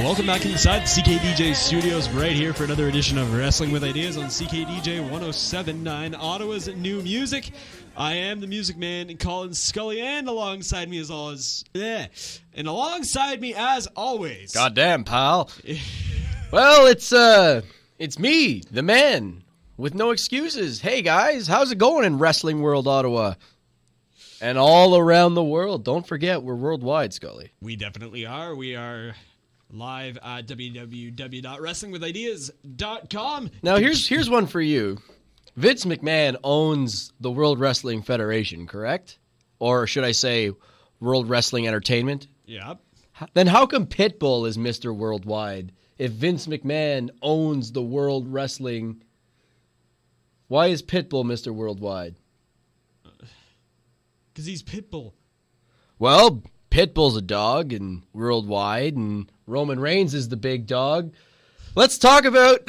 Welcome back inside the CKDJ studios, right here for another edition of Wrestling with Ideas on CKDJ 107.9, Ottawa's new music. I am the music man, Colin Scully, and alongside me as always, Goddamn, pal. Well, it's me, the man, with no excuses. Hey guys, how's it going in Wrestling World Ottawa? And all around the world. Don't forget, we're worldwide, Scully. We definitely are. We are live at www.wrestlingwithideas.com. Now, here's one for you. Vince McMahon owns the World Wrestling Federation, correct? Or should I say World Wrestling Entertainment? Yeah. Then how come Pitbull is Mr. Worldwide? If Vince McMahon owns the World Wrestling, why is Pitbull Mr. Worldwide? Because he's Pitbull. Well, Pitbull's a dog and worldwide, and Roman Reigns is the big dog. Let's talk about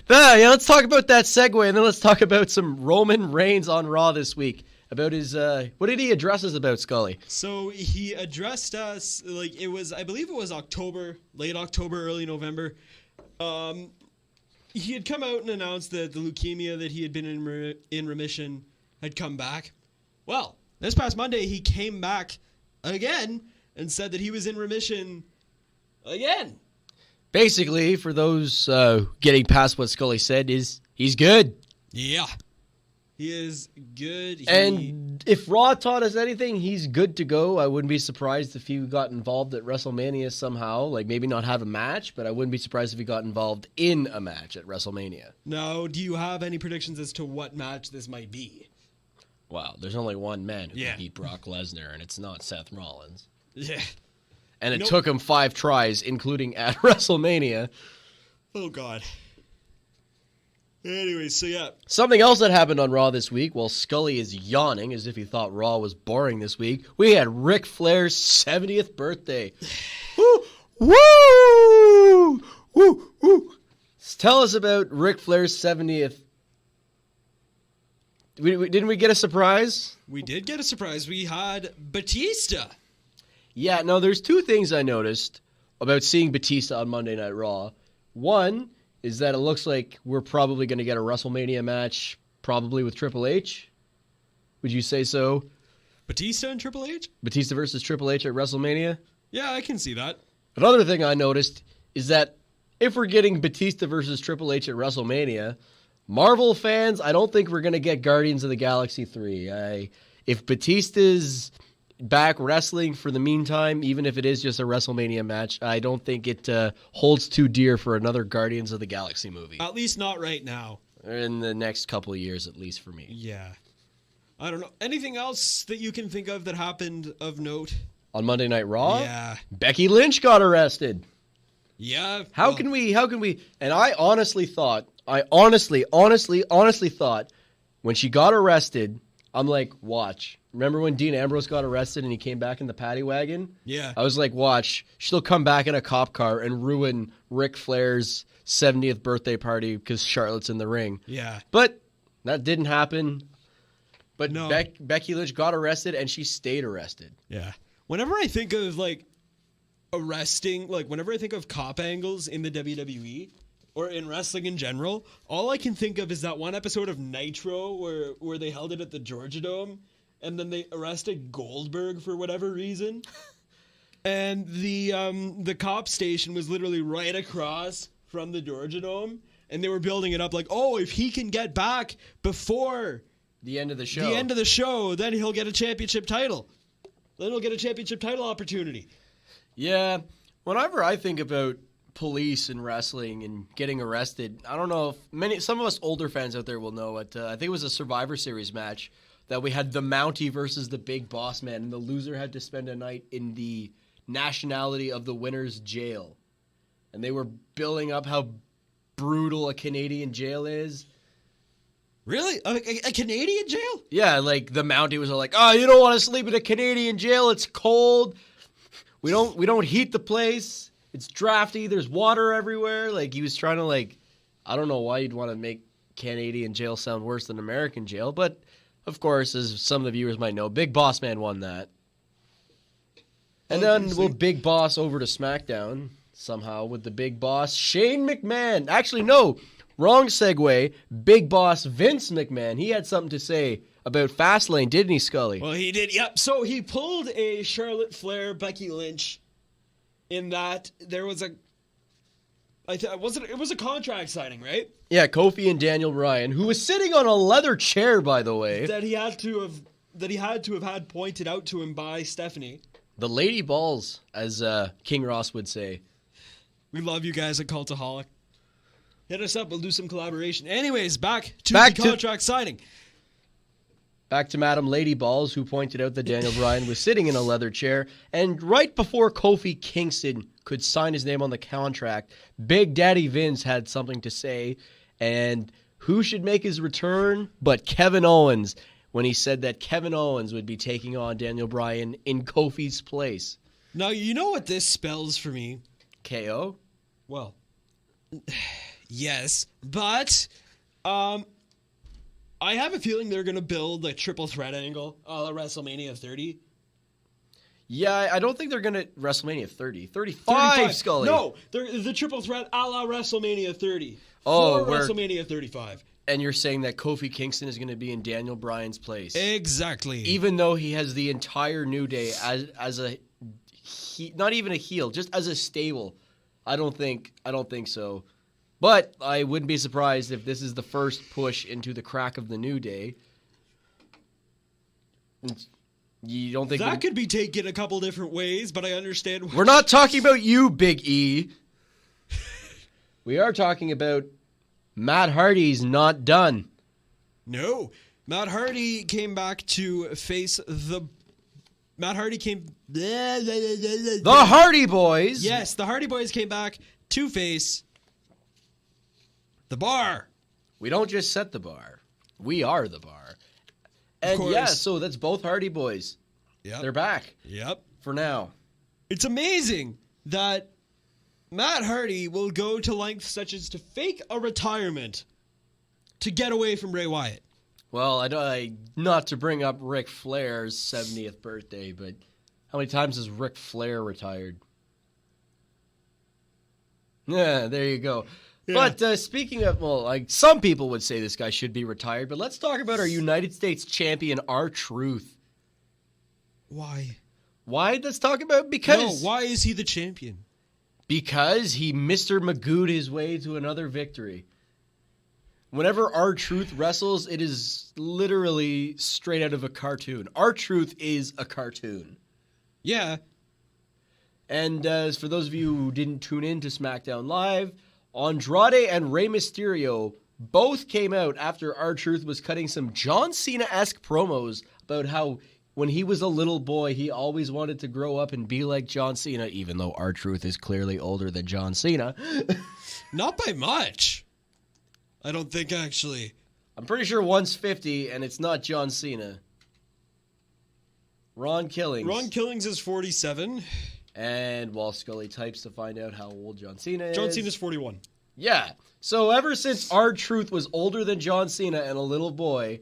let's talk about that segue, and then let's talk about some Roman Reigns on Raw this week. About his what did he address us about, Scully? So he addressed us like I believe it was October, late October, early November. He had come out and announced that the leukemia that he had been in remission had come back. Well, this past Monday, he came back again and said that he was in remission again. Basically, for those getting past what Scully said, he's good. Yeah. He is good. And if Raw taught us anything, he's good to go. I wouldn't be surprised if he got involved at WrestleMania somehow. Like, maybe not have a match, but I wouldn't be surprised if he got involved in a match at WrestleMania. Now, do you have any predictions as to what match this might be? Wow, there's only one man who can beat Brock Lesnar, and it's not Seth Rollins. Yeah. And it took him 5 tries, including at WrestleMania. Oh, God. Anyway, so yeah. Something else that happened on Raw this week, while Scully is yawning as if he thought Raw was boring this week, we had Ric Flair's 70th birthday. Woo! Woo! Woo! Woo! Tell us about Ric Flair's 70th. Didn't we get a surprise? We did get a surprise. We had Batista. Yeah, no, there's 2 things I noticed about seeing Batista on Monday Night Raw. One is that it looks like we're probably going to get a WrestleMania match, probably with Triple H. Would you say so? Batista and Triple H? Batista versus Triple H at WrestleMania? Yeah, I can see that. Another thing I noticed is that if we're getting Batista versus Triple H at WrestleMania, Marvel fans, I don't think we're going to get Guardians of the Galaxy 3. If Batista's back wrestling for the meantime, even if it is just a WrestleMania match, I don't think it holds too dear for another Guardians of the Galaxy movie. At least not right now. In the next couple of years, at least for me. Yeah. I don't know. Anything else that you can think of that happened of note? On Monday Night Raw? Yeah. Becky Lynch got arrested. Yeah. How can we, and I honestly thought, thought when she got arrested, I'm like, watch. Remember when Dean Ambrose got arrested and he came back in the paddy wagon? Yeah. I was like, watch. She'll come back in a cop car and ruin Ric Flair's 70th birthday party because Charlotte's in the ring. Yeah. But that didn't happen. But no. Becky Lynch got arrested and she stayed arrested. Yeah. Whenever I think of, arresting, whenever I think of cop angles in the WWE or in wrestling in general, all I can think of is that one episode of Nitro where they held it at the Georgia Dome and then they arrested Goldberg for whatever reason. And the cop station was literally right across from the Georgia Dome, and they were building it up like, oh, if he can get back before the end of the show, then he'll get a championship title. Then he'll get a championship title opportunity. Yeah, whenever I think about police and wrestling and getting arrested, I don't know if some of us older fans out there will know it. I think it was a Survivor Series match that we had the Mountie versus the Big Boss Man, and the loser had to spend a night in the nationality of the winner's jail. And they were billing up how brutal a Canadian jail is. Really? A Canadian jail? Yeah, like the Mountie was like, oh, you don't want to sleep in a Canadian jail. It's cold. We don't heat the place. It's drafty. There's water everywhere. Like, he was trying to, I don't know why you'd want to make Canadian jail sound worse than American jail. But, of course, as some of the viewers might know, Big Boss Man won that. And then we'll big boss over to SmackDown somehow with the big boss, Shane McMahon. Actually, no, wrong segue. Big boss Vince McMahon. He had something to say about Fastlane, didn't he, Scully? Well, he did, yep. So he pulled a Charlotte Flair, Becky Lynch in that there was it was a contract signing, right? Yeah, Kofi and Daniel Bryan, who was sitting on a leather chair, by the way. That he had to have had pointed out to him by Stephanie. The lady balls, as King Ross would say. We love you guys at Cultaholic. Hit us up, we'll do some collaboration. Anyways, back to the contract signing. Back to Madam Lady Balls, who pointed out that Daniel Bryan was sitting in a leather chair. And right before Kofi Kingston could sign his name on the contract, Big Daddy Vince had something to say. And who should make his return but Kevin Owens, when he said that Kevin Owens would be taking on Daniel Bryan in Kofi's place. Now, you know what this spells for me? KO? Well, yes, but I have a feeling they're going to build a triple threat angle a la WrestleMania 30. Yeah, I don't think they're going to WrestleMania 30. 35, Scully. No, the triple threat a la WrestleMania 30 for WrestleMania 35. And you're saying that Kofi Kingston is going to be in Daniel Bryan's place. Exactly. Even though he has the entire New Day as a not even a heel, just as a stable. I don't think so. But I wouldn't be surprised if this is the first push into the crack of the New Day. You don't think that could be taken a couple different ways, but I understand. We're not talking about you, Big E. We are talking about Matt Hardy's not done. No. Matt Hardy came back to face the... Matt Hardy came... The Hardy Boys! Yes, the Hardy Boys came back to face the Bar. We don't just set the bar. We are the bar. And yeah, so that's both Hardy Boys. Yep. They're back. Yep. For now. It's amazing that Matt Hardy will go to lengths such as to fake a retirement to get away from Bray Wyatt. Well, I not to bring up Ric Flair's 70th birthday, but how many times has Ric Flair retired? Yeah, there you go. Yeah. But speaking of, well, like some people would say this guy should be retired, but let's talk about our United States champion, R-Truth. Why? Why? Let's talk about because... No, why is he the champion? Because he Mr. Magoo'd his way to another victory. Whenever R-Truth wrestles, it is literally straight out of a cartoon. R-Truth is a cartoon. Yeah. And for those of you who didn't tune in to SmackDown Live, Andrade and Rey Mysterio both came out after R-Truth was cutting some John Cena-esque promos about how when he was a little boy, he always wanted to grow up and be like John Cena, even though R-Truth is clearly older than John Cena. Not by much. I don't think, actually. I'm pretty sure one's 50, and it's not John Cena. Ron Killings. Ron Killings is 47. And while Scully types to find out how old John Cena is... John Cena's 41. Yeah. So ever since R-Truth was older than John Cena and a little boy,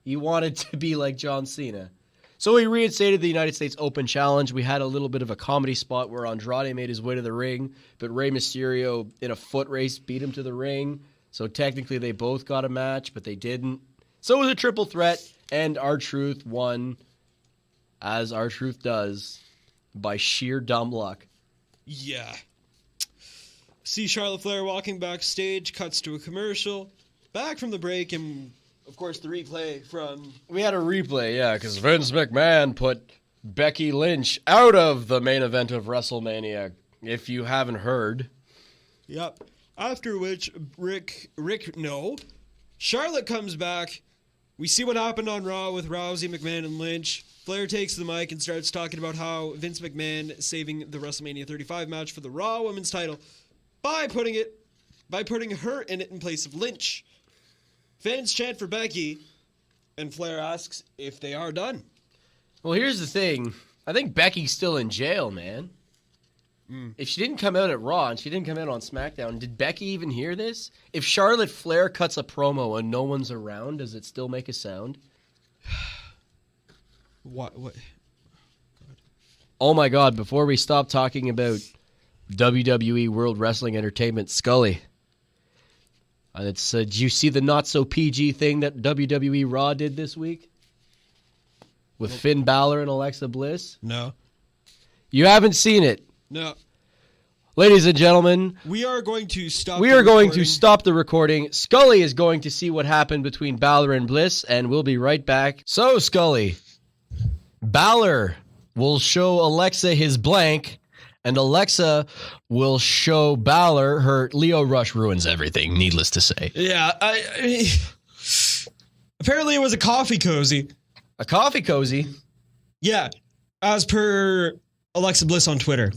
he wanted to be like John Cena. So he reinstated the United States Open Challenge. We had a little bit of a comedy spot where Andrade made his way to the ring, but Rey Mysterio, in a foot race, beat him to the ring. So technically they both got a match, but they didn't. So it was a triple threat, and R-Truth won, as R-Truth does, by sheer dumb luck. Yeah. See Charlotte Flair walking backstage, cuts to a commercial, back from the break, and of course the replay from... We had a replay, yeah, because Vince McMahon put Becky Lynch out of the main event of WrestleMania, if you haven't heard. Yep. After which, Charlotte comes back. We see what happened on Raw with Rousey, McMahon, and Lynch. Flair takes the mic and starts talking about how Vince McMahon saving the WrestleMania 35 match for the Raw Women's title by putting her in it in place of Lynch. Fans chant for Becky, and Flair asks if they are done. Well, here's the thing. I think Becky's still in jail, man. If she didn't come out at Raw and she didn't come out on SmackDown, did Becky even hear this? If Charlotte Flair cuts a promo and no one's around, does it still make a sound? What? God. Oh my God, before we stop talking about WWE World Wrestling Entertainment, Scully. Did you see the not-so-PG thing that WWE Raw did this week? With Finn Balor and Alexa Bliss? No. You haven't seen it? No. Ladies and gentlemen, we are going to stop the recording. Scully is going to see what happened between Balor and Bliss, and we'll be right back. So, Scully, Balor will show Alexa his blank, and Alexa will show Balor her Leo Rush ruins everything, needless to say. Yeah, I apparently it was a coffee cozy. A coffee cozy? Yeah, as per Alexa Bliss on Twitter.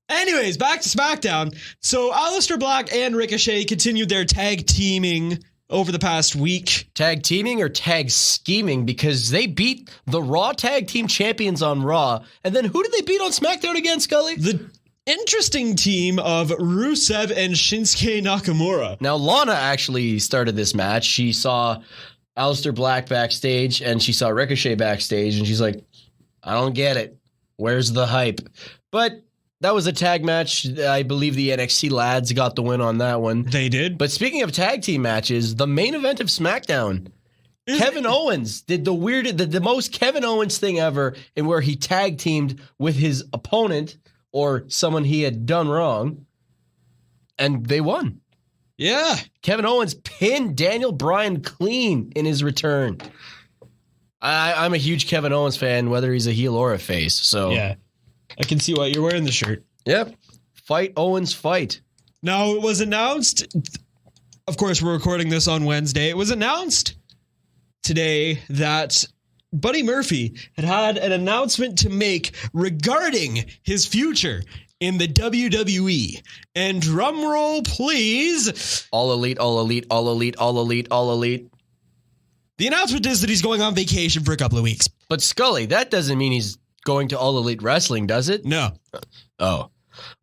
Anyways, back to SmackDown. So Aleister Black and Ricochet continued their tag teaming over the past week. Tag teaming or tag scheming, because they beat the Raw Tag Team Champions on Raw. And then who did they beat on SmackDown again, Scully? The interesting team of Rusev and Shinsuke Nakamura. Now, Lana actually started this match. She saw Aleister Black backstage, and she saw Ricochet backstage, and she's like, I don't get it. Where's the hype? But that was a tag match. I believe the NXT lads got the win on that one. They did. But speaking of tag team matches, the main event of SmackDown, Kevin Owens did the most Kevin Owens thing ever, in where he tag teamed with his opponent or someone he had done wrong, and they won. Yeah. Kevin Owens pinned Daniel Bryan clean in his return. I'm a huge Kevin Owens fan, whether he's a heel or a face. So yeah. I can see why you're wearing the shirt. Yep. Fight Owens, fight. Now, it was announced, of course, we're recording this on Wednesday. It was announced today that Buddy Murphy had an announcement to make regarding his future in the WWE. And drum roll, please. All elite, all elite, all elite, all elite, all elite. The announcement is that he's going on vacation for a couple of weeks. But Scully, that doesn't mean he's going to All Elite Wrestling, does it? No. Oh.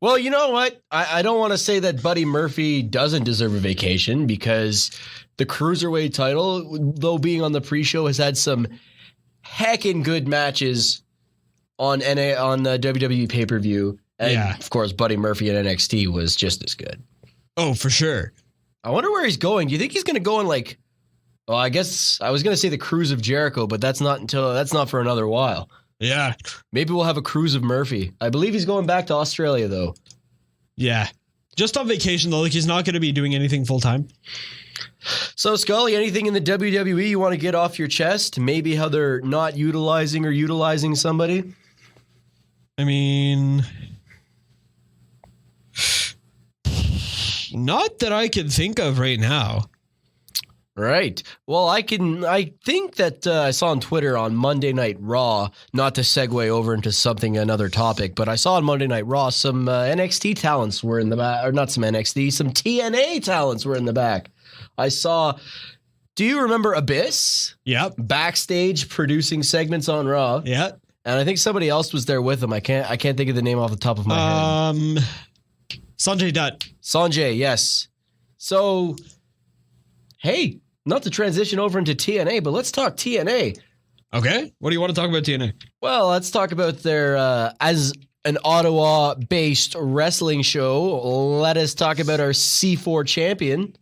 Well, you know what? I don't want to say that Buddy Murphy doesn't deserve a vacation, because the Cruiserweight title, though being on the pre-show, has had some heckin' good matches on WWE pay-per-view. And, yeah, of course, Buddy Murphy in NXT was just as good. Oh, for sure. I wonder where he's going. Do you think he's going to go in, like, well, I guess I was going to say the Cruise of Jericho, but that's not for another while. Yeah. Maybe we'll have a Cruise of Murphy. I believe he's going back to Australia, though. Yeah. Just on vacation, though. Like, he's not going to be doing anything full-time. So, Scully, anything in the WWE you want to get off your chest? Maybe how they're not utilizing somebody? I mean, not that I can think of right now. Right. Well, I think that I saw on Twitter on Monday Night Raw, not to segue over into another topic, but I saw on Monday Night Raw some NXT talents were in the back, or not some NXT, some TNA talents were in the back. I saw, do you remember Abyss? Yep. Backstage producing segments on Raw. Yeah. And I think somebody else was there with him. I can't think of the name off the top of my head. Sanjay Dutt. Sanjay, yes. So, hey, not to transition over into TNA, but let's talk TNA. Okay. What do you want to talk about TNA? Well, let's talk about their, as an Ottawa-based wrestling show, let us talk about our C4 champion.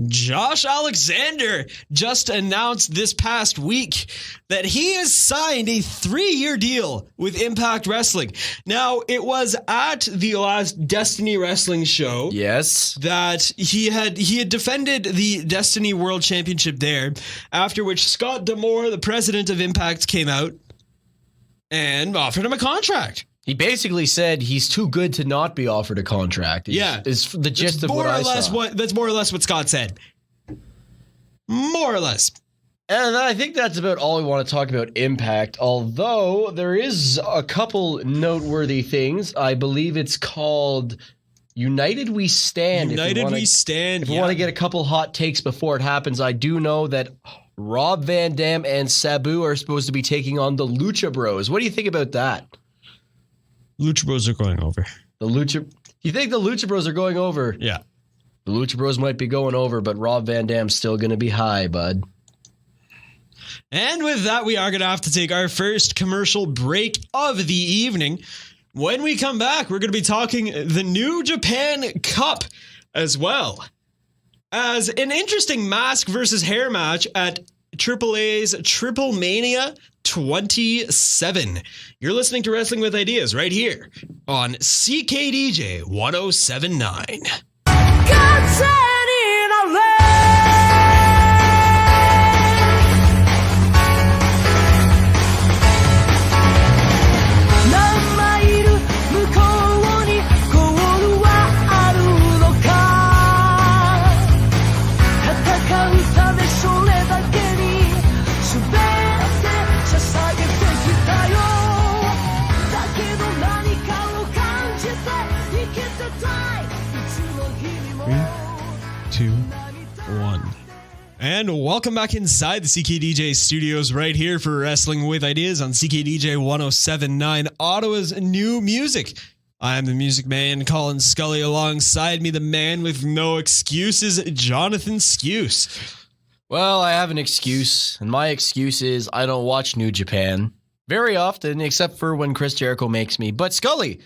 Josh Alexander just announced this past week that he has signed a 3-year deal with Impact Wrestling. Now, it was at the last Destiny Wrestling show. Yes. That he had defended the Destiny World Championship there, after which Scott D'Amore, the president of Impact, came out and offered him a contract. He basically said he's too good to not be offered a contract. Is the gist of what I saw. That's more or less what Scott said. More or less. And I think that's about all we want to talk about Impact, although there is a couple noteworthy things. I believe it's called United We Stand. United We Stand. If you want to get a couple hot takes before it happens, I do know that Rob Van Dam and Sabu are supposed to be taking on the Lucha Bros. What do you think about that? Lucha Bros are going over. You think the Lucha Bros are going over? Yeah. The Lucha Bros might be going over, but Rob Van Dam's still going to be high, bud. And with that, we are going to have to take our first commercial break of the evening. When we come back, we're going to be talking the New Japan Cup as well as an interesting mask versus hair match at AAA's Triple Mania 27. You're listening to Wrestling with Ideas right here on CKDJ 1079. And welcome back inside the CKDJ studios right here for Wrestling with Ideas on CKDJ 1079, Ottawa's new music. I'm the music man, Colin Scully. Alongside me, the man with no excuses, Jonathan Skuse. Well, I have an excuse, and my excuse is I don't watch New Japan very often, except for when Chris Jericho makes me. But Scully,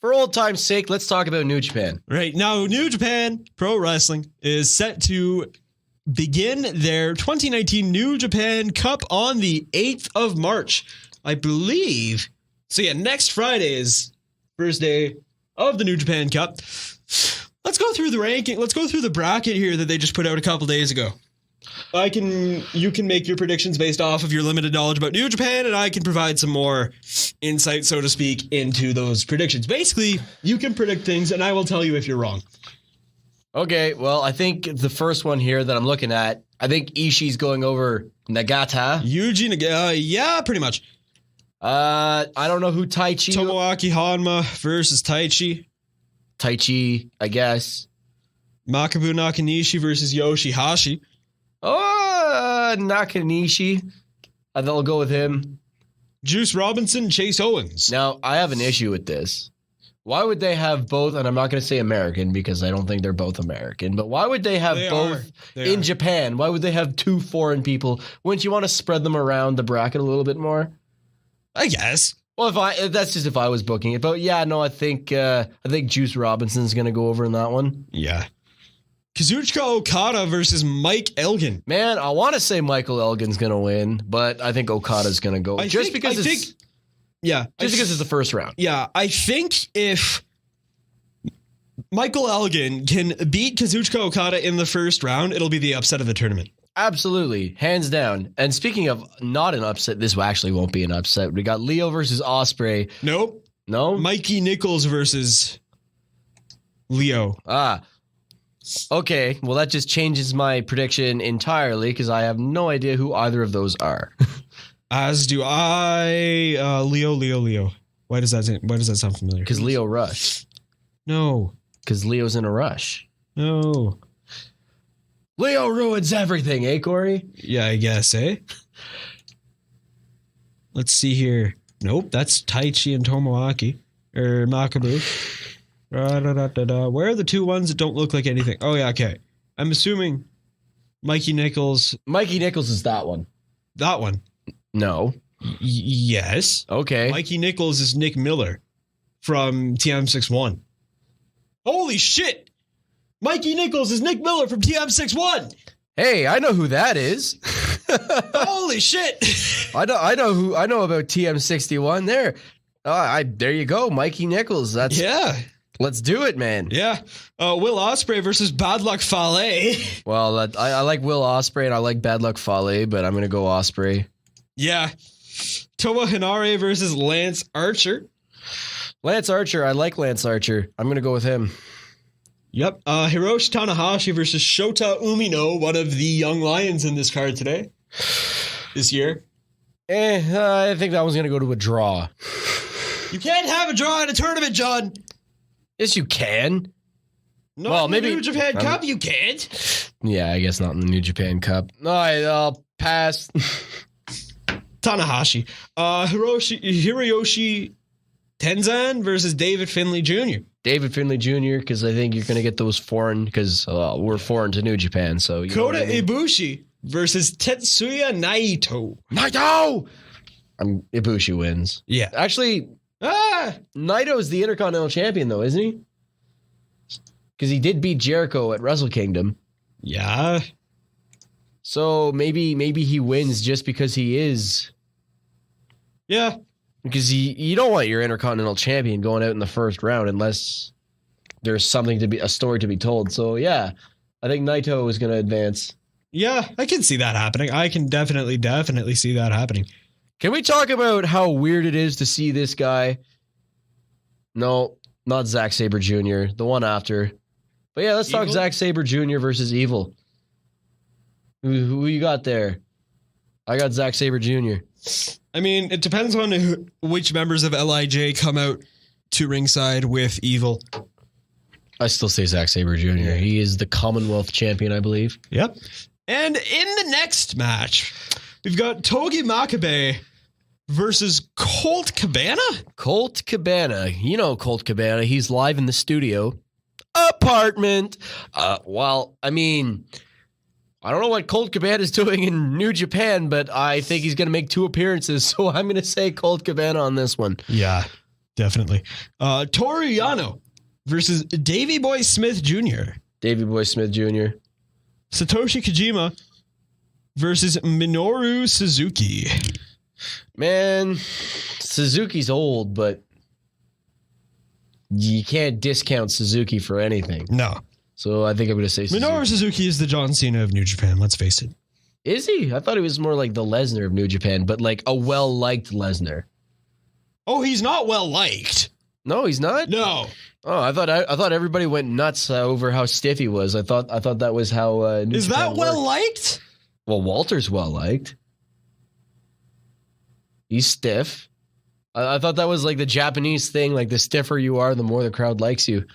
for old time's sake, let's talk about New Japan. Right now, New Japan Pro Wrestling is set to begin their 2019 New Japan Cup on the 8th of March, I believe. So yeah, next Friday is first day of the New Japan Cup. Let's go through the ranking. Let's go through the bracket here that they just put out a couple days ago. You can make your predictions based off of your limited knowledge about New Japan, and I can provide some more insight, so to speak, into those predictions. Basically, you can predict things, and I will tell you if you're wrong. Okay, well, I think the first one here that I'm looking at, I think Ishii's going over Nagata. Yuji Nagata, yeah, pretty much. I don't know who Taichi. Tomoaki Hanma versus Taichi. Taichi, I guess. Makabu Nakanishi versus Yoshihashi. Oh, Nakanishi. I think I'll go with him. Juice Robinson, Chase Owens. Now, I have an issue with this. Why would they have both, and I'm not going to say American because I don't think they're both American, but why would they have both in Japan? Why would they have two foreign people? Wouldn't you want to spread them around the bracket a little bit more? I guess. Well, that's just if I was booking it. But yeah, no, I think Juice Robinson's going to go over in that one. Yeah. Kazuchika Okada versus Mike Elgin. Man, I want to say Michael Elgin's going to win, but I think Okada's going to go. Because it's the first round. Yeah, I think if Michael Elgin can beat Kazuchika Okada in the first round, it'll be the upset of the tournament. Absolutely, hands down. And speaking of not an upset, this actually won't be an upset. We got Leo versus Ospreay. Nope. No? Mikey Nichols versus Leo. Okay, well, that just changes my prediction entirely because I have no idea who either of those are. As do I. Leo. Why does that sound familiar? Because Leo Rush. No. Because Leo's in a rush. No. Leo ruins everything, eh, Corey? Yeah, I guess, eh? Let's see here. Nope, that's Taichi and Tomoaki. Or Makabu. Where are the two ones that don't look like anything? Oh, yeah, okay. I'm assuming Mikey Nichols. Mikey Nichols is that one. That one. No. Yes. Okay. Mikey Nichols is Nick Miller from TM61. Holy shit! Mikey Nichols is Nick Miller from TM61. Hey, I know who that is. Holy shit! I know about TM61 there. There you go, Mikey Nichols. Let's do it, man. Yeah. Will Ospreay versus Bad Luck Fale. Well, I like Will Ospreay and I like Bad Luck Fale, but I'm gonna go Ospreay. Yeah. Toa Hinare versus Lance Archer. Lance Archer. I like Lance Archer. I'm going to go with him. Yep. Hiroshi Tanahashi versus Shota Umino, one of the young lions in this card today. This year. I think that one's going to go to a draw. You can't have a draw in a tournament, John. Yes, you can. Not in the New Japan Cup, you can't. Yeah, I guess not in the New Japan Cup. All right, I'll pass. Tanahashi. Hiroyoshi Tenzan versus David Finlay Jr. David Finlay Jr., because I think you're going to get those foreign, because we're foreign to New Japan. So Kota Ibushi versus Tetsuya Naito. Naito! Ibushi wins. Yeah. Actually, Naito's the Intercontinental Champion, though, isn't he? Because he did beat Jericho at Wrestle Kingdom. Yeah. So maybe he wins just because he is. Yeah. Because you don't want your Intercontinental Champion going out in the first round unless there's a story to be told. So yeah, I think Naito is going to advance. Yeah, I can see that happening. I can definitely see that happening. Can we talk about how weird it is to see this guy? No, not Zack Sabre Jr., the one after. But yeah, let's talk Zack Sabre Jr. versus Evil. Who you got there? I got Zack Sabre Jr. I mean, it depends on which members of LIJ come out to ringside with Evil. I still say Zack Sabre Jr. He is the Commonwealth champion, I believe. Yep. And in the next match, we've got Togi Makabe versus Colt Cabana? Colt Cabana. You know Colt Cabana. He's live in the studio. Apartment. Well, I mean, I don't know what Colt Cabana is doing in New Japan, but I think he's going to make 2 appearances, so I'm going to say Colt Cabana on this one. Yeah, definitely. Toru Yano versus Davey Boy Smith Jr. Davey Boy Smith Jr. Satoshi Kojima versus Minoru Suzuki. Man, Suzuki's old, but you can't discount Suzuki for anything. No. So I think I'm going to say Suzuki. Minoru Suzuki is the John Cena of New Japan, let's face it. Is he? I thought he was more like the Lesnar of New Japan, but like a well-liked Lesnar. Oh, he's not well-liked. No, he's not? No. Oh, I thought everybody went nuts over how stiff he was. I thought that was how New Is Japan that well-liked? Well, Walter's well-liked. He's stiff. I thought that was like the Japanese thing, like the stiffer you are, the more the crowd likes you.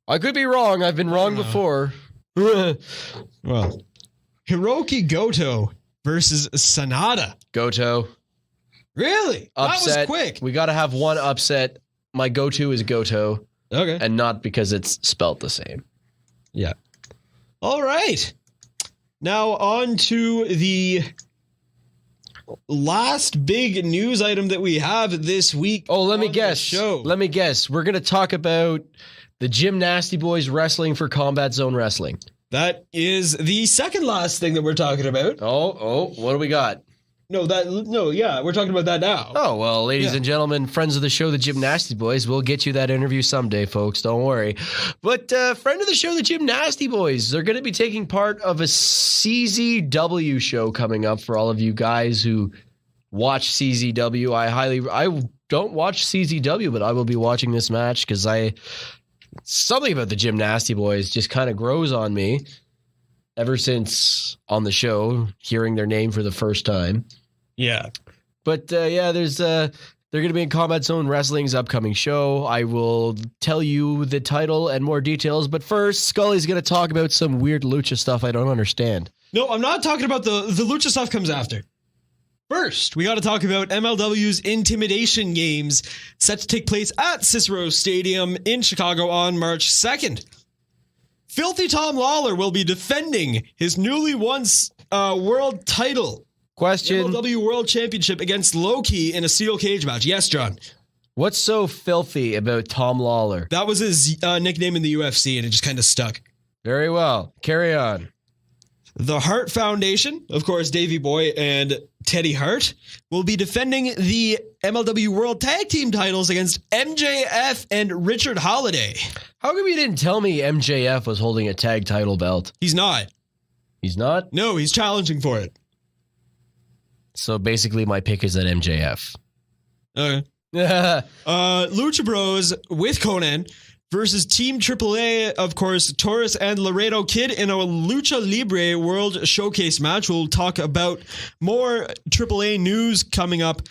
I could be wrong. I've been wrong before. Well, Hiroki Goto versus Sanada. Goto. Really? Upset. That was quick. We got to have one upset. My go-to is Goto. Okay. And not because it's spelt the same. Yeah. All right. Now on to the last big news item that we have this week. Oh, let me guess. Let me guess. We're going to talk about the Gymnasty Boys wrestling for Combat Zone Wrestling. That is the second last thing that we're talking about. Oh, what do we got? We're talking about that now. Oh, well, ladies and gentlemen, friends of the show, the Gymnasty Boys, we'll get you that interview someday, folks. Don't worry. But friend of the show, the Gymnasty Boys, they're going to be taking part of a CZW show coming up for all of you guys who watch CZW. I don't watch CZW, but I will be watching this match because something about the Gymnasty Boys just kind of grows on me ever since on the show, hearing their name for the first time. Yeah. But they're going to be in Combat Zone Wrestling's upcoming show. I will tell you the title and more details. But first, Scully's going to talk about some weird lucha stuff I don't understand. No, I'm not talking about the lucha stuff comes after. First, we got to talk about MLW's Intimidation Games set to take place at Cicero Stadium in Chicago on March 2nd. Filthy Tom Lawler will be defending his newly won world title. Question. MLW World Championship against Loki in a steel cage match. Yes, John. What's so filthy about Tom Lawler? That was his nickname in the UFC, and it just kind of stuck. Very well. Carry on. The Hart Foundation, of course, Davey Boy and Teddy Hart, will be defending the MLW World Tag Team titles against MJF and Richard Holiday. How come you didn't tell me MJF was holding a tag title belt? He's not. He's not? No, he's challenging for it. So basically my pick is at MJF. Okay. Lucha Bros with Conan versus Team AAA, of course, Taurus and Laredo Kid in a Lucha Libre World Showcase match. We'll talk about more AAA news coming up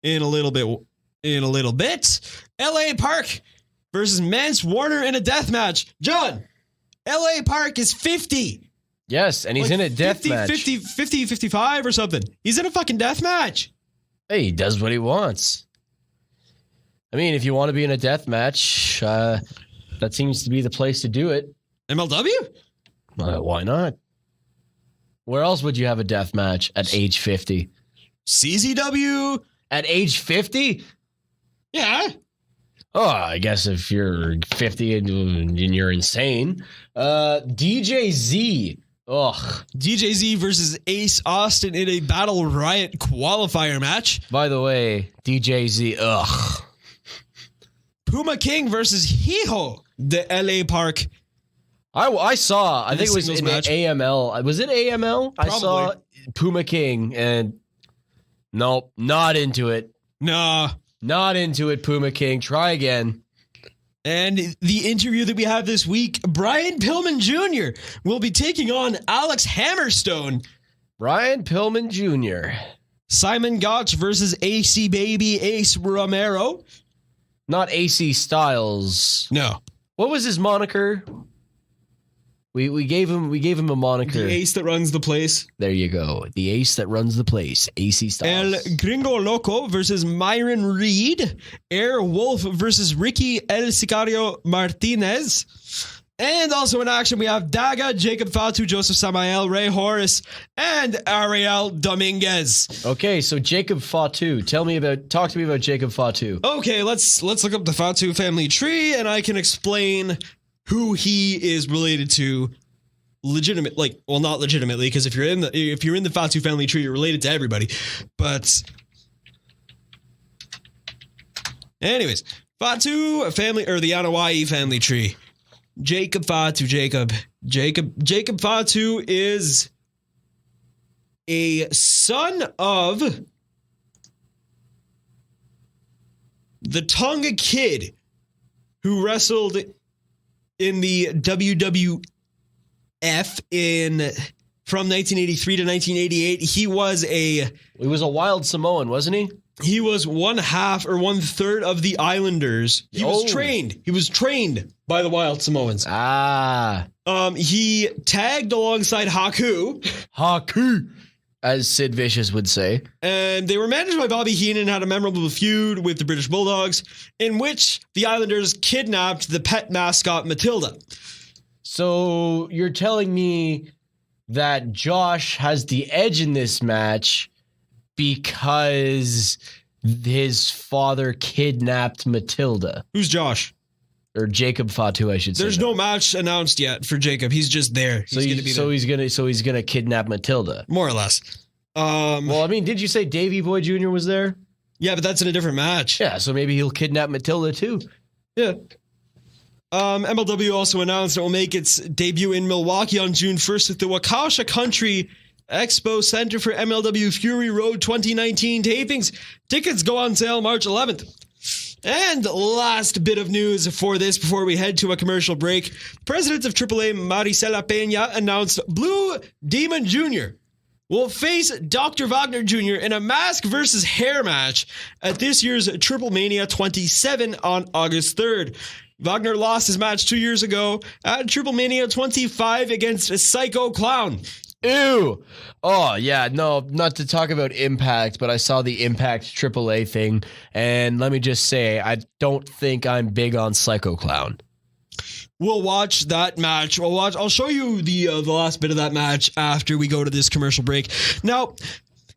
in a little bit. LA Park versus Mance Warner in a death match. John, LA Park is 50. Yes, and he's in a death match. 50, 55 or something. He's in a fucking death match. Hey, he does what he wants. I mean, if you want to be in a death match, that seems to be the place to do it. MLW? Why not? Where else would you have a death match at age 50? CZW. At age 50? Yeah. Oh, I guess if you're 50 and you're insane. DJZ. Ugh. DJZ versus Ace Austin in a Battle Riot qualifier match. By the way, DJZ. Ugh. Puma King versus Hijo, the LA Park. I saw, I think it was in match. AML. Was it AML? Probably. I saw Puma King and nope, not into it. Nah. Not into it, Puma King. Try again. And the interview that we have this week, Brian Pillman Jr. will be taking on Alex Hammerstone. Brian Pillman Jr. Simon Gotch versus AC Baby Ace Romero. Not AC Styles. No. What was his moniker? We gave him a moniker. The ace that runs the place. There you go. The ace that runs the place. AC Styles. El Gringo Loco versus Myron Reed. Air Wolf versus Ricky El Sicario Martinez. And also in action, we have Daga, Jacob Fatu, Joseph Samael, Ray Horace, and Ariel Dominguez. Okay, so Jacob Fatu. Talk to me about Jacob Fatu. Okay, let's look up the Fatu family tree, and I can explain who he is related to. Not legitimately, because if you're in the Fatu family tree, you're related to everybody. But anyways, Fatu family, or the Anawai family tree. Jacob Fatu is a son of the Tonga Kid who wrestled in the WWF from 1983 to 1988. He was a wild Samoan, wasn't he? He was 1/2 or 1/3 of the Islanders. He was trained by the Wild Samoans. He tagged alongside Haku, as Sid Vicious would say. And they were managed by Bobby Heenan and had a memorable feud with the British Bulldogs, in which the Islanders kidnapped the pet mascot Matilda. So you're telling me that Josh has the edge in this match because his father kidnapped Matilda. Who's Josh? Or Jacob Fatu, I should say. There's no match announced yet for Jacob. He's just there. He's gonna kidnap Matilda. More or less. Well, I mean, did you say Davey Boy Jr. was there? Yeah, but that's in a different match. Yeah, so maybe he'll kidnap Matilda too. Yeah. MLW also announced it will make its debut in Milwaukee on June 1st at the Waukesha Country Expo Center for MLW Fury Road 2019 tapings. Tickets go on sale March 11th. And last bit of news for this before we head to a commercial break. President of AAA Maricela Peña announced Blue Demon Jr. will face Dr. Wagner Jr. in a mask versus hair match at this year's Triple Mania 27 on August 3rd. Wagner lost his match 2 years ago at Triple Mania 25 against a Psycho Clown. Ew. Oh, yeah. No, not to talk about Impact, but I saw the Impact AAA thing, and let me just say, I don't think I'm big on Psycho Clown. We'll watch that match. I'll show you the last bit of that match after we go to this commercial break. Now,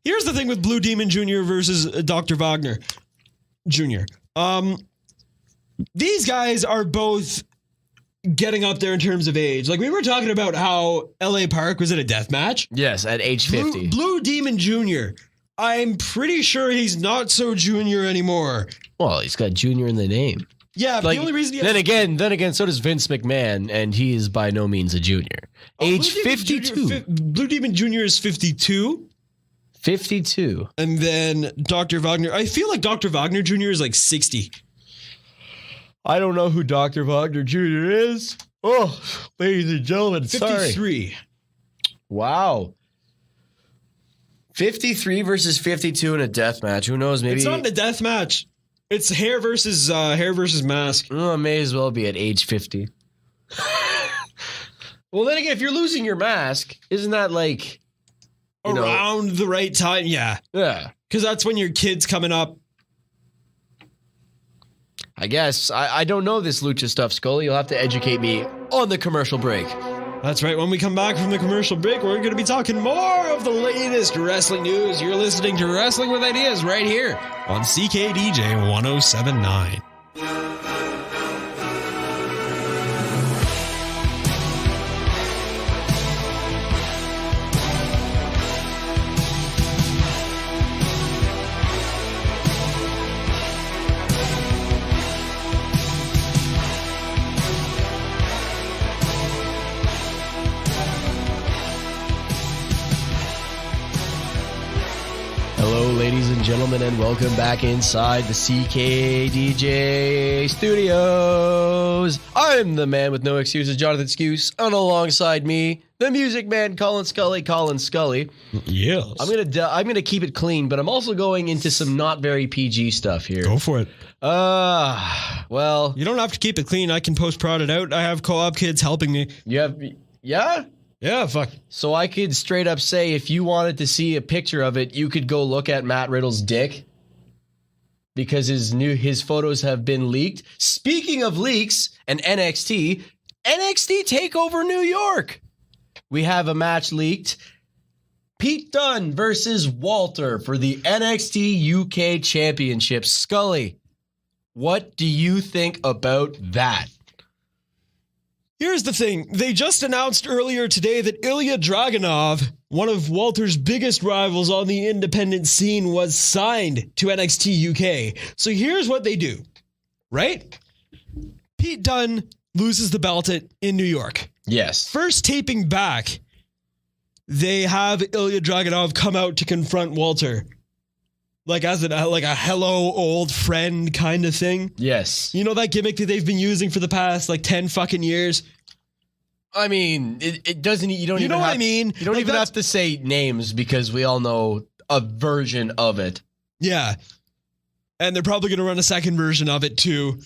here's the thing with Blue Demon Jr. versus Dr. Wagner Jr. These guys are both getting up there in terms of age. Like, we were talking about how LA Park was at a death match. Yes, at age 50. Blue Demon Jr. I'm pretty sure he's not so junior anymore. Well, he's got junior in the name. Yeah, but the only reason then again, so does Vince McMahon, and he is by no means a junior. Age 52. Blue Demon Jr. is 52. 52. And then Dr. Wagner, I feel like Dr. Wagner Jr. is like 60. I don't know who Dr. Wagner Jr. is. Oh, ladies and gentlemen, 53. Sorry. Wow. 53 versus 52 in a death match. Who knows? Maybe it's not in a death match. It's hair versus mask. Oh, it may as well be at age 50. Well, then again, if you're losing your mask, isn't that like around the right time? Yeah. Yeah. Because that's when your kid's coming up. I guess. I don't know this lucha stuff, Scully. You'll have to educate me on the commercial break. That's right. When we come back from the commercial break, we're going to be talking more of the latest wrestling news. You're listening to Wrestling with Ideas right here on CKDJ 1079. Hello, ladies and gentlemen, and welcome back inside the CKDJ studios. I'm the man with no excuses, Jonathan Skuse, and alongside me, the music man, Colin Scully. Yes. I'm gonna keep it clean, but I'm also going into some not very PG stuff here. Go for it. Well, You don't have to keep it clean. I can post-prod it out. I have co-op kids helping me. yeah. Yeah, fuck. So I could straight up say, if you wanted to see a picture of it, you could go look at Matt Riddle's dick, because his photos have been leaked. Speaking of leaks and NXT Takeover New York. We have a match leaked. Pete Dunne versus Walter for the NXT UK Championship. Scully, what do you think about that? Here's the thing. They just announced earlier today that Ilya Dragunov, one of Walter's biggest rivals on the independent scene, was signed to NXT UK. So here's what they do, right? Pete Dunne loses the belt in New York. Yes. First taping back, they have Ilya Dragunov come out to confront Walter. Like a hello old friend kind of thing. Yes. You know that gimmick that they've been using for the past 10 fucking years? I mean, it doesn't. You don't. You even know what have, I mean? You don't even have to say names, because we all know a version of it. Yeah, and they're probably going to run a second version of it too.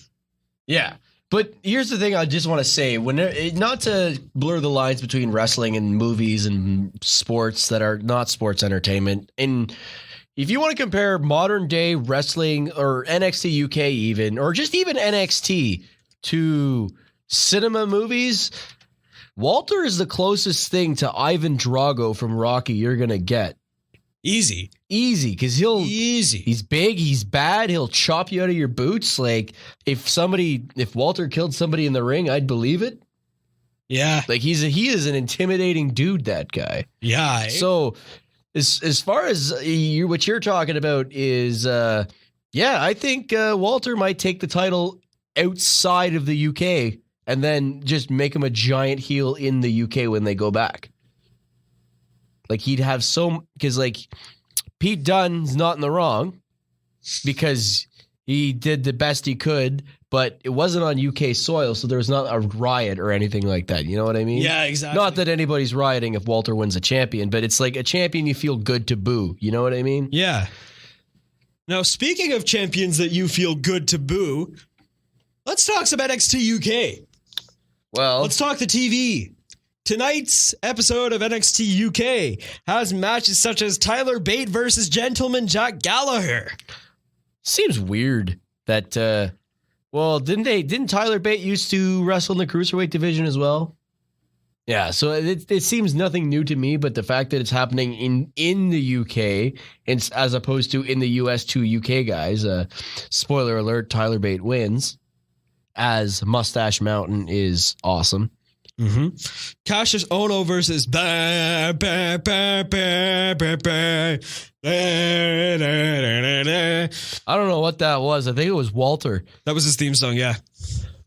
Yeah, but here's the thing: I just want to say, not to blur the lines between wrestling and movies and sports that are not sports entertainment. And if you want to compare modern day wrestling or NXT UK, even NXT to cinema movies, Walter is the closest thing to Ivan Drago from Rocky you're going to get. Easy, because he's big, he's bad, he'll chop you out of your boots. Like, if Walter killed somebody in the ring, I'd believe it. Yeah. Like, he is an intimidating dude, that guy. Yeah. So as far as what you're talking about is, I think Walter might take the title outside of the UK and then just make him a giant heel in the UK when they go back. Like, he'd have because Pete Dunne's not in the wrong, because he did the best he could, but it wasn't on UK soil, so there was not a riot or anything like that. You know what I mean? Yeah, exactly. Not that anybody's rioting if Walter wins a champion, but it's like a champion you feel good to boo. You know what I mean? Yeah. Now, speaking of champions that you feel good to boo, let's talk some NXT UK. Well, Let's talk the TV. Tonight's episode of NXT UK has matches such as Tyler Bate versus Gentleman Jack Gallagher. seems weird that didn't Tyler Bate used to wrestle in the cruiserweight division as well? Yeah, so it seems nothing new to me, but the fact that it's happening in the UK as opposed to in the US, two UK guys, spoiler alert, Tyler Bate wins, as Mustache Mountain is awesome. Mm-hmm. Cassius Ohno versus I don't know what that was. I think it was Walter. That was his theme song, yeah.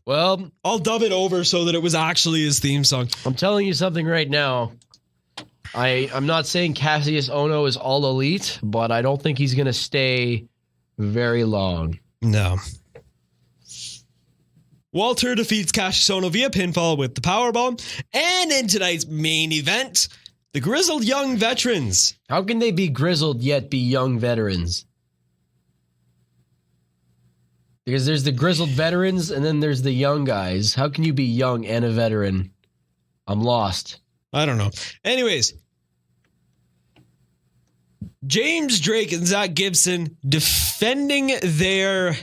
Well, I'll dub it over so that it was actually his theme song. I'm telling you something right now. I'm not saying Cassius Ohno is all elite, but I don't think he's going to stay very long. No. Walter defeats Cassius Ohno via pinfall with the powerbomb. And in tonight's main event, the Grizzled Young Veterans. How can they be grizzled yet be young veterans? Because there's the grizzled veterans and then there's the young guys. How can you be young and a veteran? I'm lost. I don't know. Anyways, James Drake and Zach Gibson defending their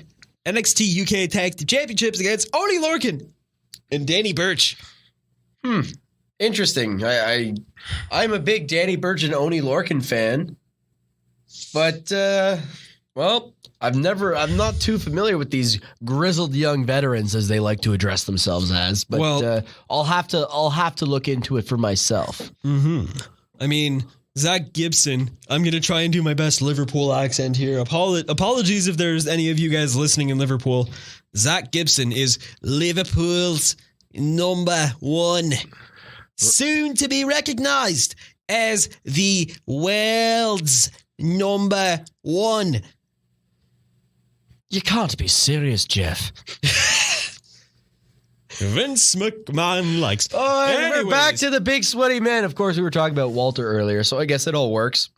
NXT UK Tag Team Championships against Oney Lorcan and Danny Burch. Interesting. I'm a big Danny Burch and Oni Lorcan fan, but I'm not too familiar with these grizzled young veterans, as they like to address themselves as. But I'll have to look into it for myself. Mm-hmm. I mean, Zach Gibson. I'm gonna try and do my best Liverpool accent here. Apologies if there's any of you guys listening in Liverpool. Zach Gibson is Liverpool's number one, soon to be recognized as the world's number one. You can't be serious, Jeff. Vince McMahon likes. Oh, and we're back to the big sweaty man. Of course, we were talking about Walter earlier, so I guess it all works.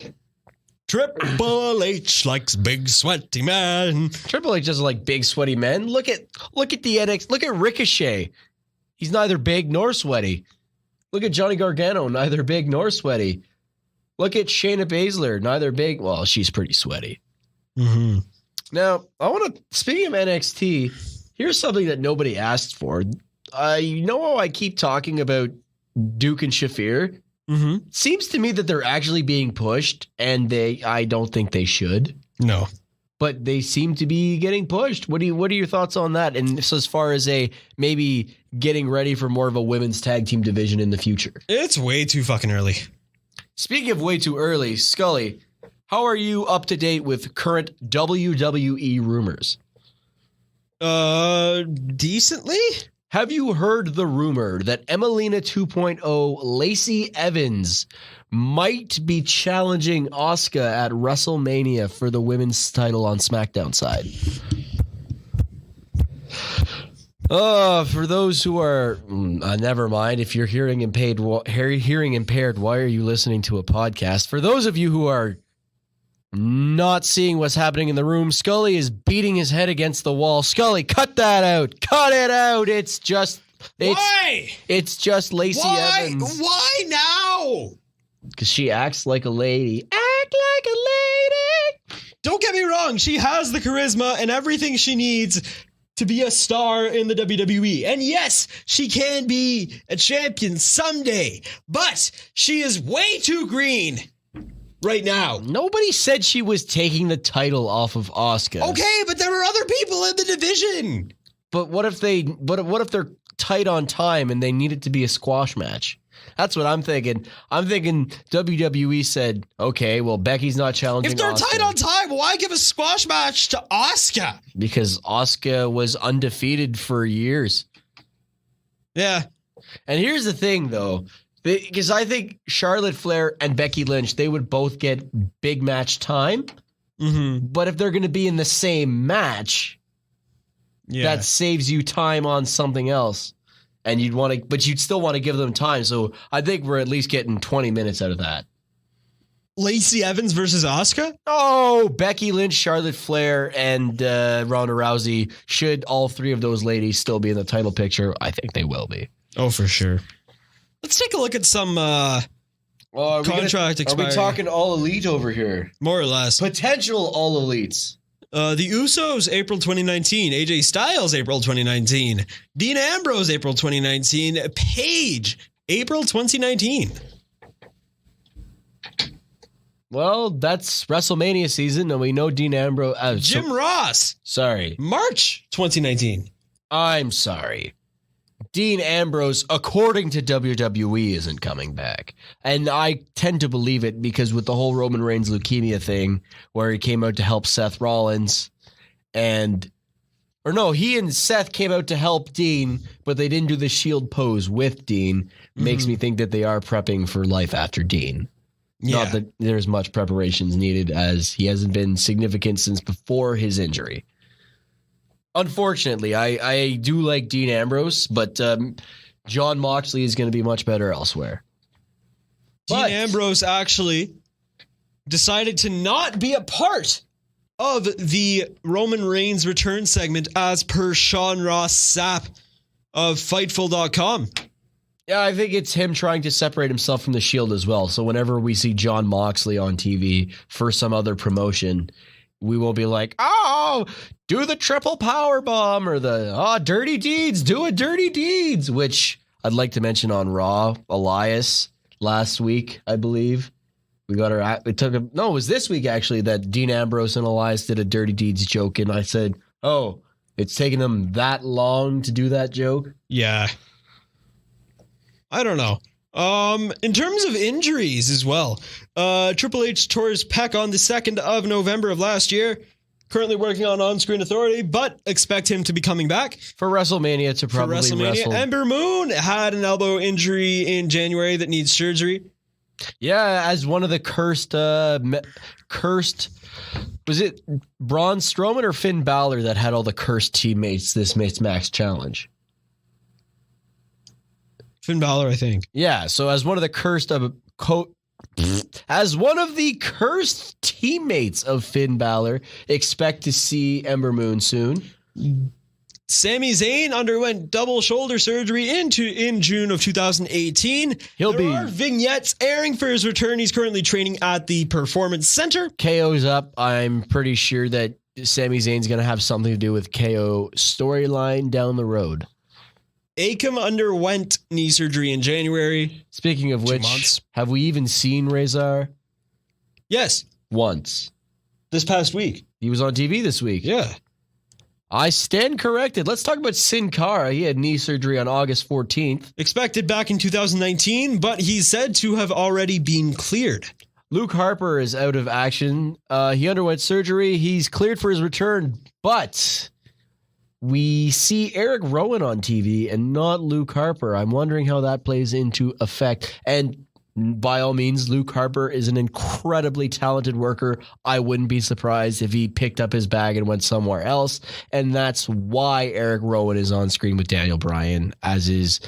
Triple H likes big sweaty man. Triple H doesn't like big sweaty men. Look at the NXT. Look at Ricochet. He's neither big nor sweaty. Look at Johnny Gargano, neither big nor sweaty. Look at Shayna Baszler, neither big. Well, she's pretty sweaty. Mm-hmm. Now, speaking of NXT, here's something that nobody asked for. You know how I keep talking about Duke and Shafir? Mm-hmm. Seems to me that they're actually being pushed, and I don't think they should. No. But they seem to be getting pushed. What are your thoughts on that? And so as far as maybe getting ready for more of a women's tag team division in the future. It's way too fucking early. Speaking of way too early, Scully, how are you up to date with current WWE rumors? Decently? Have you heard the rumor that Emelina 2.0 Lacey Evans might be challenging Asuka at WrestleMania for the women's title on SmackDown side? For those who are, never mind. If you're hearing impaired, why are you listening to a podcast? For those of you who are not seeing what's happening in the room, Scully is beating his head against the wall. Scully, cut that out. Cut it out. Why? It's just Lacey Evans. Why now? Because she acts like a lady. Act like a lady. Don't get me wrong. She has the charisma and everything she needs to be a star in the WWE. And yes, she can be a champion someday. But she is way too green right now. Nobody said she was taking the title off of Asuka. Okay, but there are other people in the division. But what if they're tight on time and they need it to be a squash match? That's what I'm thinking. I'm thinking WWE said, okay, well, Becky's not challenging If they're Asuka. tight on time, why give a squash match to Asuka? Because Asuka was undefeated for years. Yeah. And here's the thing, though. Because I think Charlotte Flair and Becky Lynch, they would both get big match time. Mm-hmm. But if they're going to be in the same match, that saves you time on something else. And you'd still want to give them time. So I think we're at least getting 20 minutes out of that. Lacey Evans versus Asuka? Oh, Becky Lynch, Charlotte Flair, and Ronda Rousey. Should all three of those ladies still be in the title picture? I think they will be. Oh, for sure. Let's take a look at some contract expiry. Are we talking all elite over here? More or less. Potential all elites. The Usos, April 2019. AJ Styles, April 2019. Dean Ambrose, April 2019. Paige, April 2019. Well, that's WrestleMania season, and we know Dean Ambrose... Jim Ross. Sorry. March 2019. I'm sorry. Dean Ambrose, according to WWE, isn't coming back. And I tend to believe it because with the whole Roman Reigns leukemia thing, where he came out to help Seth Rollins, he and Seth came out to help Dean, but they didn't do the shield pose with Dean, makes me think that they are prepping for life after Dean. Yeah. Not that there's much preparations needed, as he hasn't been significant since before his injury. Unfortunately, I do like Dean Ambrose, but Jon Moxley is going to be much better elsewhere. Dean Ambrose actually decided to not be a part of the Roman Reigns return segment as per Sean Ross Sapp of Fightful.com. Yeah, I think it's him trying to separate himself from the Shield as well. So whenever we see Jon Moxley on TV for some other promotion, we won't be like, oh, do the triple power bomb or the dirty deeds, do a dirty deeds, which I'd like to mention on Raw, Elias last week, I believe. We got our. It took a. No, it was this week actually that Dean Ambrose and Elias did a Dirty Deeds joke, and I said, "Oh, it's taken them that long to do that joke." Yeah. I don't know. In terms of injuries as well, Triple H tore his pec on the 2nd of November of last year. Currently working on Screen Authority, but expect him to be coming back for WrestleMania to probably wrestle. Ember Moon had an elbow injury in January that needs surgery. Yeah, as one of the cursed, was it Braun Strowman or Finn Balor that had all the cursed teammates this Max Challenge? Finn Balor, I think. Yeah, so as one of the cursed teammates of Finn Balor, expect to see Ember Moon soon. Sami Zayn underwent double shoulder surgery in June of 2018. There are vignettes airing for his return. He's currently training at the Performance Center. KO's up. I'm pretty sure that Sami Zayn's going to have something to do with KO storyline down the road. Akam underwent knee surgery in January. Speaking of which, have we even seen Rezar? Yes. Once. This past week. He was on TV this week. Yeah. I stand corrected. Let's talk about Sin Cara. He had knee surgery on August 14th. Expected back in 2019, but he's said to have already been cleared. Luke Harper is out of action. He underwent surgery. He's cleared for his return, but we see Eric Rowan on TV and not Luke Harper. I'm wondering how that plays into effect. And by all means, Luke Harper is an incredibly talented worker. I wouldn't be surprised if he picked up his bag and went somewhere else. And that's why Eric Rowan is on screen with Daniel Bryan, as is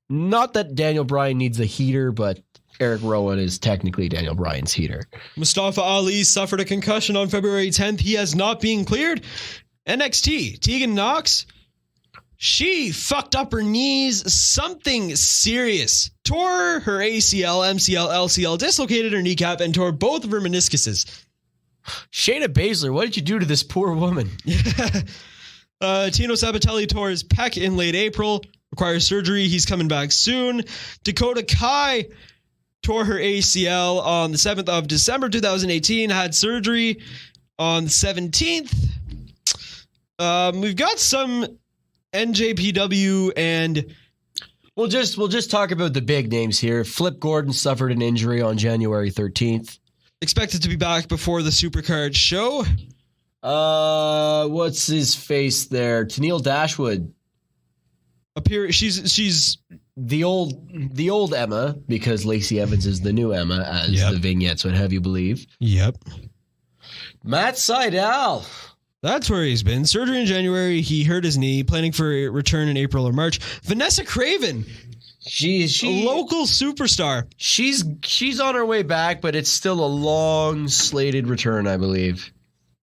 not that Daniel Bryan needs the heater, but Eric Rowan is technically Daniel Bryan's heater. Mustafa Ali suffered a concussion on February 10th. He has not been cleared. NXT, Tegan Nox, she fucked up her knees, something serious. Tore her ACL, MCL, LCL, dislocated her kneecap, and tore both of her meniscuses. Shayna Baszler, what did you do to this poor woman? Tino Sabatelli tore his pec in late April, requires surgery. He's coming back soon. Dakota Kai tore her ACL on the 7th of December 2018, had surgery on the 17th. We've got some NJPW and we'll just talk about the big names here. Flip Gordon suffered an injury on January 13th. Expected to be back before the Supercard show. What's his face there? Tennille Dashwood. She's the old Emma, because Lacey Evans is the new Emma, as the vignettes would have you believe. Yep. Matt Sydal. That's where he's been. Surgery in January. He hurt his knee. Planning for a return in April or March. Vanessa Craven. She's a local superstar. She's on her way back, but it's still a long slated return, I believe.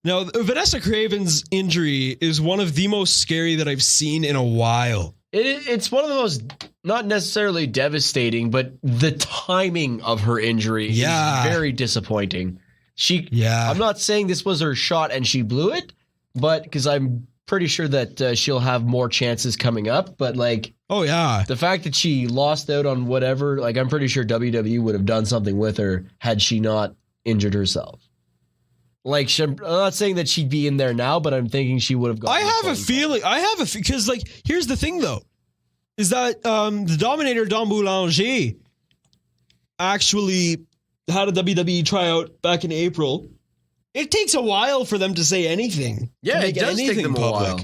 Now, Vanessa Craven's injury is one of the most scary that I've seen in a while. It's one of the most, not necessarily devastating, but the timing of her injury is very disappointing. I'm not saying this was her shot and she blew it, but because I'm pretty sure that she'll have more chances coming up. But the fact that she lost out on whatever, I'm pretty sure WWE would have done something with her had she not injured herself. I'm not saying that she'd be in there now, but I'm thinking she would have gone. I have a feeling. Because here's the thing though, is that the Dominator Dom Boulanger actually had a WWE tryout back in April. It takes a while for them to say anything. Yeah, it does take them a while.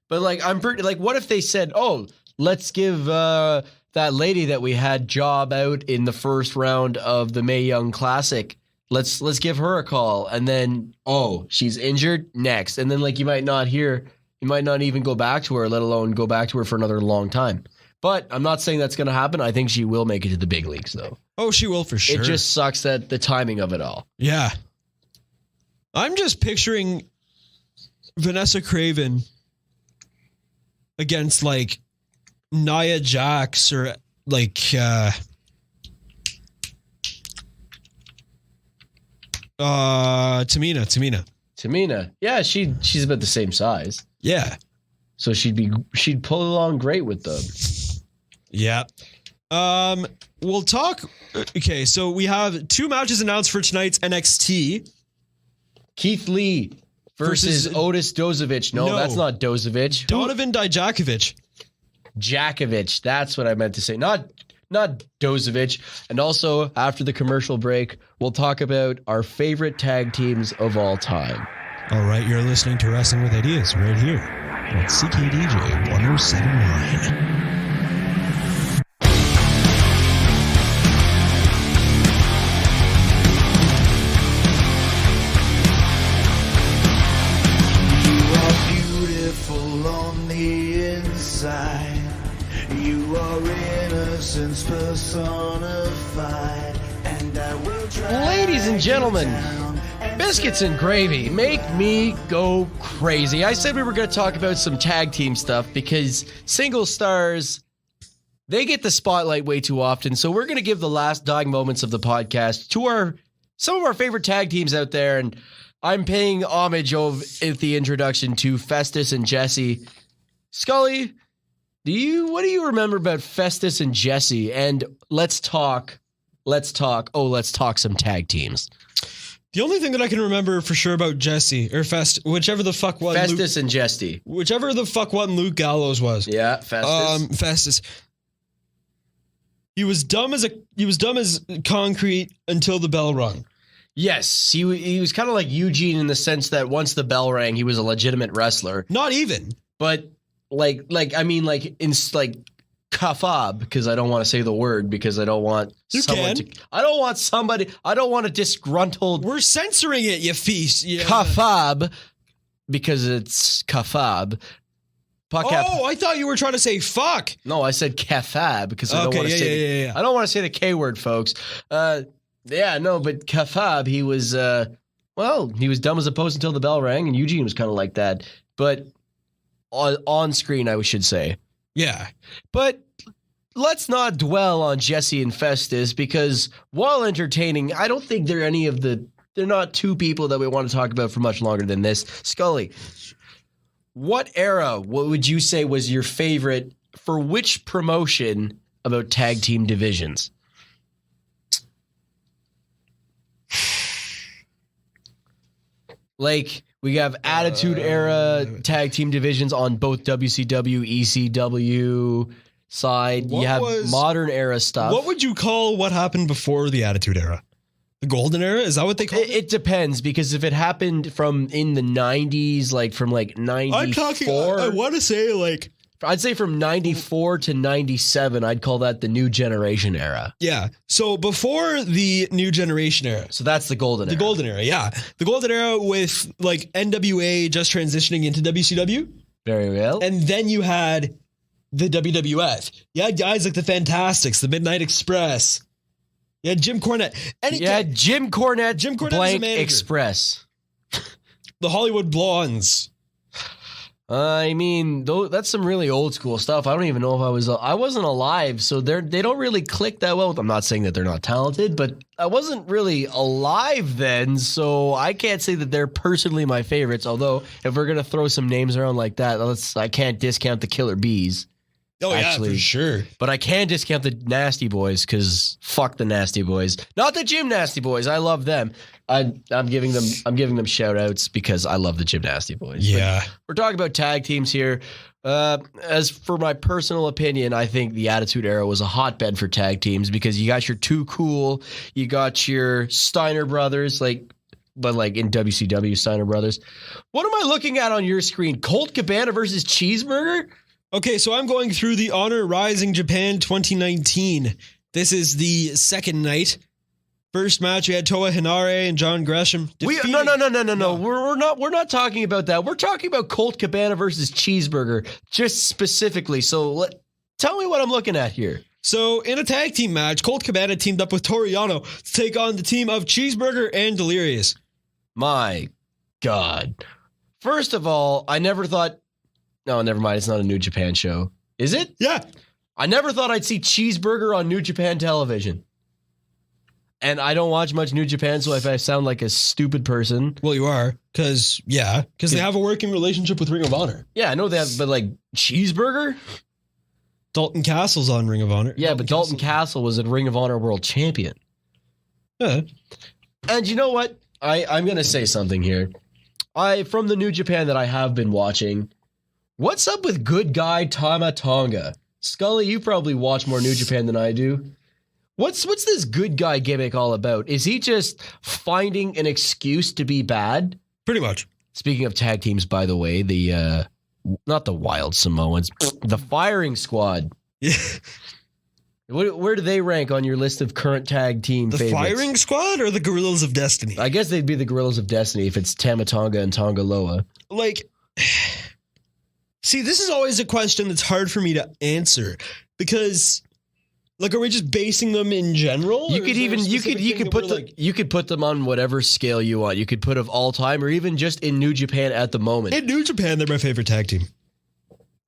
But I'm pretty what if they said, "Oh, let's give that lady that we had job out in the first round of the Mae Young Classic, let's give her a call," and then she's injured next, and then you might not even go back to her, let alone go back to her for another long time. But I'm not saying that's going to happen. I think she will make it to the big leagues, though. Oh, she will for sure. It just sucks that the timing of it all. Yeah. I'm just picturing Vanessa Craven against Nia Jax or Tamina. Yeah, she's about the same size. Yeah. So she'd pull along great with them. Yeah. We'll talk. Okay, so we have 2 matches announced for tonight's NXT. Keith Lee versus Otis Dozovic. No, that's not Dozovic. Donovan Dijakovic. Jakovic. That's what I meant to say. Not Dozovic. And also, after the commercial break, we'll talk about our favorite tag teams of all time. All right, you're listening to Wrestling with Ideas right here at CKDJ 1079. You are innocence personified, and I will try. Ladies and gentlemen, biscuits and gravy make me go crazy. I said we were going to talk about some tag team stuff because single stars, they get the spotlight way too often. So we're going to give the last dying moments of the podcast to some of our favorite tag teams out there, and I'm paying homage at the introduction to Festus and Jesse. Scully, what do you remember about Festus and Jesse? And let's talk some tag teams. The only thing that I can remember for sure about Jesse or whichever the fuck one Festus and Jesse, whichever the fuck one Luke Gallows was. Yeah, Festus. Festus. He was dumb as concrete until the bell rung. Yes, he was kind of like Eugene in the sense that once the bell rang, he was a legitimate wrestler. Not even, but. Like kafab, because I don't want to say the word because I don't want I don't want a disgruntled. We're censoring it, you feast. Yeah. Kafab, because it's kafab. Oh, I thought you were trying to say fuck. No, I said kafab because I don't want to say. I don't want to say the K word, folks. But kafab, he was he was dumb as a post until the bell rang, and Eugene was kind of like that, but. On screen, I should say. Yeah. But let's not dwell on Jesse and Festus because while entertaining, I don't think they're not 2 people that we want to talk about for much longer than this. Scully, what would you say was your favorite for which promotion about tag team divisions? Like... We have Attitude Era tag team divisions on both WCW, ECW side. You have Modern Era stuff. What would you call what happened before the Attitude Era? The Golden Era? Is that what they call it? It depends, because if it happened from in the 90s, like from like 94. I want to say like... I'd say from 94 to 97, I'd call that the New Generation Era. Yeah. So before the New Generation Era. So that's the Golden Era. The Golden Era, yeah. The Golden Era with like NWA just transitioning into WCW. Very well. And then you had the WWF. You had guys like the Fantastics, the Midnight Express. You had Jim Cornette. Jim Cornette. Jim Cornette blank Express. The Hollywood Blondes. I mean, that's some really old school stuff. I don't even know if I wasn't alive, so they don't really click that well. I'm not saying that they're not talented, but I wasn't really alive then, so I can't say that they're personally my favorites. Although, if we're gonna throw some names around like that, I can't discount the Killer Bees. Oh, actually, yeah, for sure. But I can discount the Nasty Boys because fuck the Nasty Boys. Not the Gym Nasty Boys. I love them. I'm giving them shout outs because I love the Gym Nasty Boys. Yeah. But we're talking about tag teams here. As for my personal opinion, I think the Attitude Era was a hotbed for tag teams because you got your Too Cool, you got your Steiner Brothers, but in WCW Steiner Brothers. What am I looking at on your screen? Colt Cabana versus Cheeseburger? Okay, so I'm going through the Honor Rising Japan 2019. This is the second night. First match, we had Toa Hinare and John Gresham. No. We're not talking about that. We're talking about Colt Cabana versus Cheeseburger, just specifically. So tell me what I'm looking at here. So in a tag team match, Colt Cabana teamed up with Toriano to take on the team of Cheeseburger and Delirious. My God. First of all, I never thought... No, never mind. It's not a New Japan show. Is it? Yeah. I never thought I'd see Cheeseburger on New Japan television. And I don't watch much New Japan, so if I sound like a stupid person... Well, you are, because they have a working relationship with Ring of Honor. Yeah, I know that, but Cheeseburger? Dalton Castle's on Ring of Honor. Yeah, but Dalton Castle was a Ring of Honor world champion. Yeah. And you know what? I'm going to say something here. From the New Japan that I have been watching, what's up with good guy Tama Tonga? Scully, you probably watch more New Japan than I do. What's this good guy gimmick all about? Is he just finding an excuse to be bad? Pretty much. Speaking of tag teams, by the way, the not the Wild Samoans, the Firing Squad. Yeah. Where do they rank on your list of current tag team The favorites? Firing Squad or the Gorillas of Destiny? I guess they'd be the Gorillas of Destiny if it's Tama Tonga and Tonga Loa. Like, see, this is always a question that's hard for me to answer because, like, are we just basing them in general? You could put them on whatever scale you want. You could put of all time or even just in New Japan at the moment. In New Japan, they're my favorite tag team.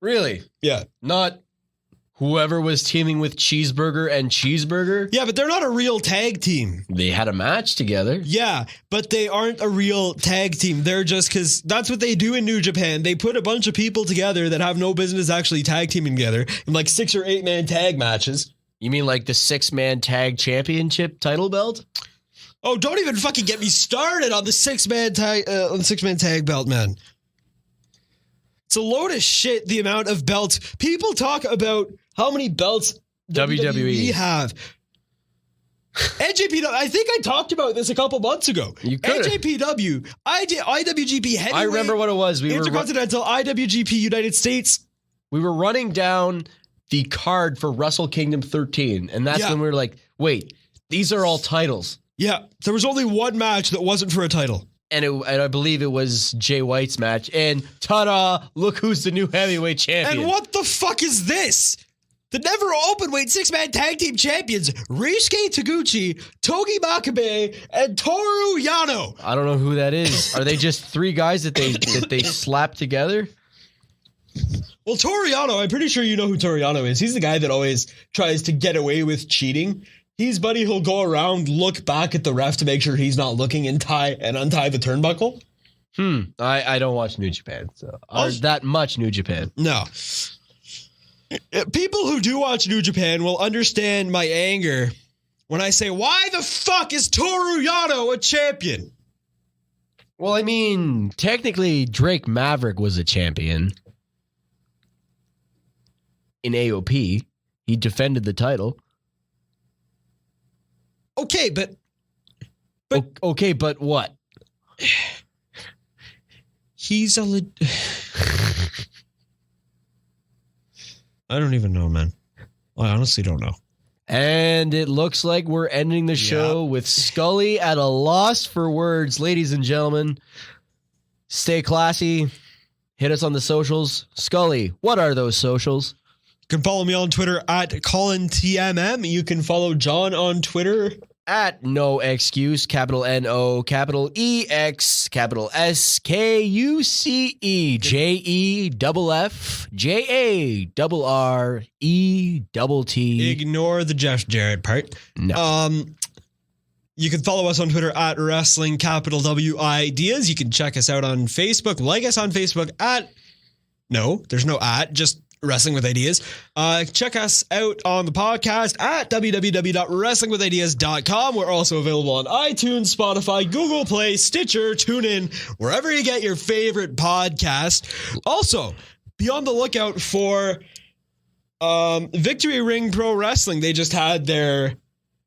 Really? Yeah. Not whoever was teaming with Cheeseburger and Cheeseburger. Yeah, but they're not a real tag team. They had a match together. Yeah, but they aren't a real tag team. They're just because that's what they do in New Japan. They put a bunch of people together that have no business actually tag teaming together in like 6 or 8 man tag matches. You mean like the 6-man tag championship title belt? Oh, don't even fucking get me started on the 6-man tag belt, man. It's a load of shit, the amount of belts. People talk about how many belts WWE have. NJPW, I think I talked about this a couple months ago. You could. NJPW, IWGP Heavyweight. I remember what it was. Intercontinental, IWGP United States. We were running down the card for Wrestle Kingdom 13, and that's when we were like, wait, these are all titles. Yeah, there was only one match that wasn't for a title. And I believe it was Jay White's match. And ta-da, look who's the new heavyweight champion. And what the fuck is this? The never openweight 6-man tag team champions, Risuke Taguchi, Togi Makabe, and Toru Yano. I don't know who that is. Are they just 3 guys that they slapped together? Well, Toru Yano, I'm pretty sure you know who Toru Yano is. He's the guy that always tries to get away with cheating. He's buddy who'll go around, look back at the ref to make sure he's not looking and untie the turnbuckle. I don't watch New Japan, so or that much New Japan. No. People who do watch New Japan will understand my anger when I say, why the fuck is Toru Yano a champion? Well, I mean, technically, Drake Maverick was a champion in AOP. He defended the title. Okay, but okay, but what? He's I don't even know, man. I honestly don't know. And it looks like we're ending the show with Scully at a loss for words. Ladies and gentlemen, stay classy. Hit us on the socials. Scully, what are those socials? You can follow me on Twitter at ColinTMM. You can follow John on Twitter at No Excuse, capital N-O, capital E-X, capital S-K-U-C-E, J-E-F-F, J-A-R-R-E-T-T. Ignore the Jeff Jarrett part. No. You can follow us on Twitter at Wrestling Capital W Ideas. You can check us out on Facebook. Like us on Facebook at... No, there's no at, just Wrestling with Ideas. Check us out on the podcast at www.wrestlingwithideas.com. We're also available on iTunes, Spotify, Google Play, Stitcher, TuneIn, wherever you get your favorite podcast. Also, be on the lookout for Victory Ring Pro Wrestling. They just had their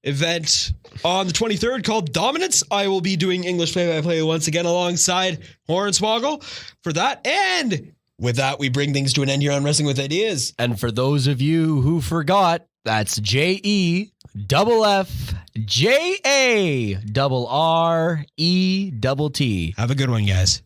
event on the 23rd called Dominance. I will be doing English play-by-play once again alongside Hornswoggle for that. And with that, we bring things to an end here on Wrestling with Ideas. And for those of you who forgot, that's J-E-F-F-J-A-R-R-E-T-T. Have a good one, guys.